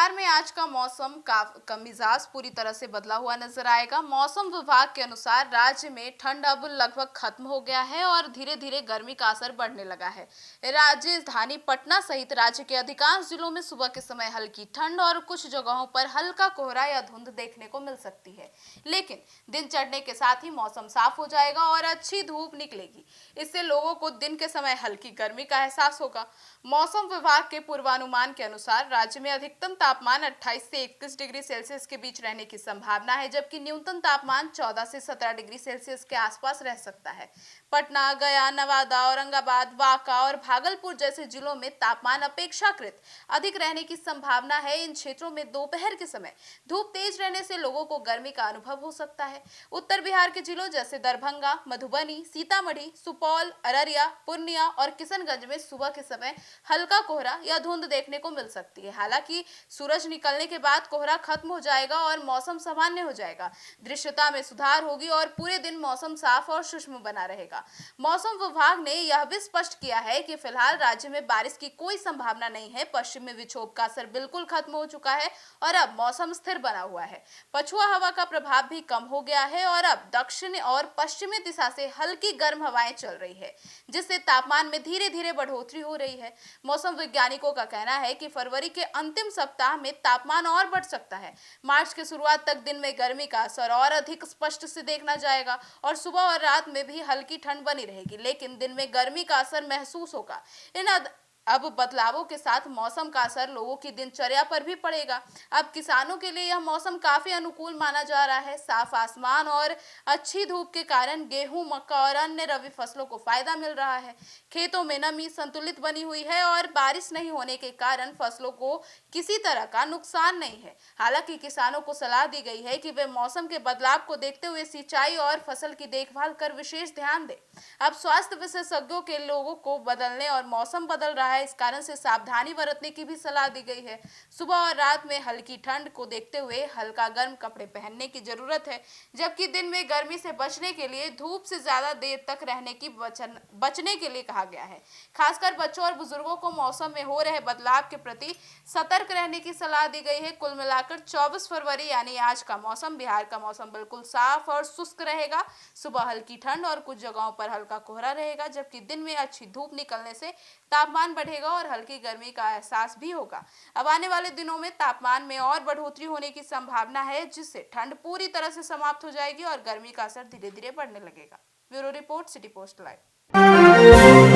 बिहार में आज का मौसम का मिजाज पूरी तरह से बदला हुआ नजर आएगा। मौसम विभाग के अनुसार राज्य में ठंड अब लगभग खत्म हो गया है और धीरे धीरे गर्मी का असर बढ़ने लगा है। राजधानी पटना सहित राज्य के अधिकांश जिलों में सुबह के समय हल्की ठंड और कुछ जगहों पर हल्का कोहरा या धुंध देखने को मिल सकती है, लेकिन दिन चढ़ने के साथ ही मौसम साफ हो जाएगा और अच्छी धूप निकलेगी। इससे लोगों को दिन के समय हल्की गर्मी का एहसास होगा। मौसम विभाग के पूर्वानुमान के अनुसार राज्य में अधिकतम तापमान 28 से 31 डिग्री सेल्सियस के बीच रहने की संभावना है, जबकि न्यूनतम तापमान 14 से 17 डिग्री सेल्सियस के आसपास रह सकता है। पटना, गया, नवादा, औरंगाबाद, बांका और भागलपुर जैसे जिलों में तापमान अपेक्षाकृत अधिक रहने की संभावना है। इन क्षेत्रों में दोपहर के समय धूप तेज रहने से लोगों को गर्मी का अनुभव हो सकता है। उत्तर बिहार के जिलों जैसे दरभंगा, मधुबनी, सीतामढ़ी, सुपौल, अररिया, पूर्णिया और किशनगंज में सुबह के समय हल्का कोहरा या धुंध देखने को मिल सकती है। हालांकि सूरज निकलने के बाद कोहरा खत्म हो जाएगा और मौसम सामान्य हो जाएगा। दृश्यता में सुधार होगी और पूरे दिन मौसम साफ और शुष्क बना रहेगा। मौसम विभाग ने यह भी स्पष्ट किया है कि फिलहाल राज्य में बारिश की कोई संभावना नहीं है। पश्चिमी विक्षोभ का असर बिल्कुल खत्म हो चुका है और अब मौसम स्थिर बना हुआ है। पछुआ हवा का प्रभाव भी कम हो गया है और अब दक्षिण और पश्चिमी दिशा से हल्की गर्म हवाएं चल रही है, जिससे तापमान में धीरे धीरे बढ़ोतरी हो रही है। मौसम वैज्ञानिकों का कहना है कि फरवरी के अंतिम सप्ताह में तापमान और बढ़ सकता है। मार्च की शुरुआत तक दिन में गर्मी का असर और अधिक स्पष्ट से देखना जाएगा और सुबह और रात में भी हल्की ठंड बनी रहेगी, लेकिन दिन में गर्मी का असर महसूस होगा। अब बदलावों के साथ मौसम का असर लोगों की दिनचर्या पर भी पड़ेगा। अब किसानों के लिए यह मौसम काफी अनुकूल माना जा रहा है। साफ आसमान और अच्छी धूप के कारण गेहूं, मक्का और अन्य रबी फसलों को फायदा मिल रहा है। खेतों में नमी संतुलित बनी हुई है और बारिश नहीं होने के कारण फसलों को किसी तरह का नुकसान नहीं है। हालांकि किसानों को सलाह दी गई है कि वे मौसम के बदलाव को देखते हुए सिंचाई और फसल की देखभाल कर विशेष ध्यान दें। अब स्वास्थ्य विशेषज्ञों के लोगों को बदलने और मौसम बदल रहा है, इस कारण से सावधानी बरतने की भी सलाह दी गई है। सुबह और रात में हल्की ठंड को देखते हुए हल्का गर्म कपड़े पहनने की जरूरत है, जबकि दिन में गर्मी से बचने के लिए धूप से ज्यादा देर तक रहने की बचने के लिए कहा गया है। खासकर बच्चों और बुजुर्गों को मौसम में हो रहे बदलाव के प्रति सतर्क रहने की सलाह दी गई है। कुल मिलाकर 24 फरवरी यानी आज का मौसम, बिहार का मौसम बिल्कुल साफ और शुष्क रहेगा। सुबह हल्की ठंड और कुछ जगहों पर हल्का कोहरा रहेगा, जबकि दिन में अच्छी धूप निकलने से तापमान बढ़ेगा और हल्की गर्मी का एहसास भी होगा। अब आने वाले दिनों में तापमान में और बढ़ोतरी होने की संभावना है, जिससे ठंड पूरी तरह से समाप्त हो जाएगी और गर्मी का असर धीरे धीरे बढ़ने लगेगा। Bureau report, city post live.